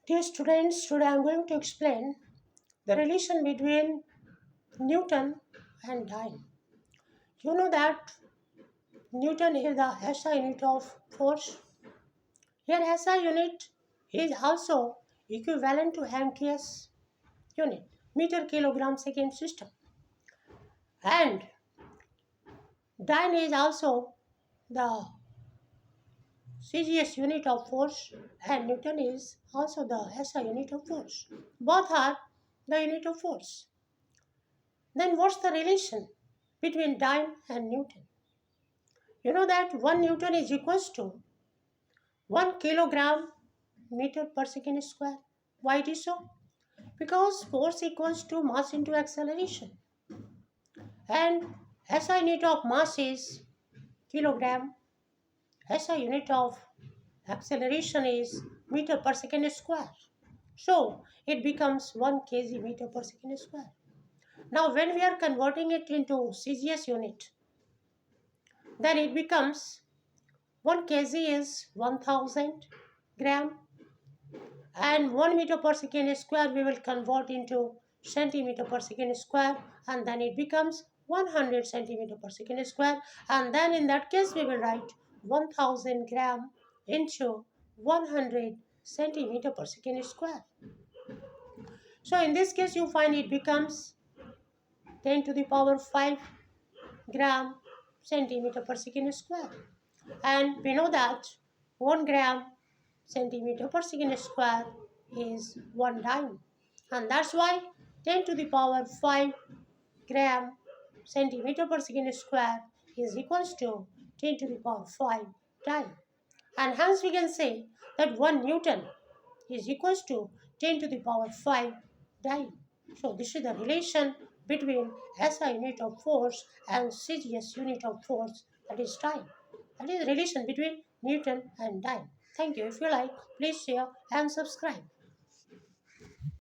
Dear students, today I am going to explain the relation between Newton and dyne. You know that Newton is the SI unit of force. Here SI unit is also equivalent to MKS unit, meter kilogram second system. And dyne is also the CGS unit of force and Newton is also the SI unit of force. Both are the unit of force. Then what's the relation between dyne and Newton? You know that 1 Newton is equals to 1 kilogram meter per second square. Why it is so? Because force equals to mass into acceleration. And SI unit of mass is kilogram. SI unit of acceleration is meter per second square. So it becomes 1 kg meter per second square. Now when we are converting it into CGS unit, then it becomes 1 kg is 1000 gram and 1 meter per second square we will convert into centimeter per second square and then it becomes 100 centimeter per second square and then in that case we will write 1000 gram into 100 centimeter per second square. So in this case you find it becomes 10 to the power 5 gram centimeter per second square. And we know that 1 gram centimeter per second square is 1 dyne. And that's why 10 to the power 5 gram centimeter per second square is equals to 10 to the power 5 dyne. And hence we can say that 1 Newton is equals to 10 to the power 5 dyne. So this is the relation between SI unit of force and CGS unit of force, that is time. That is the relation between Newton and dyne. Thank you. If you like, please share and subscribe.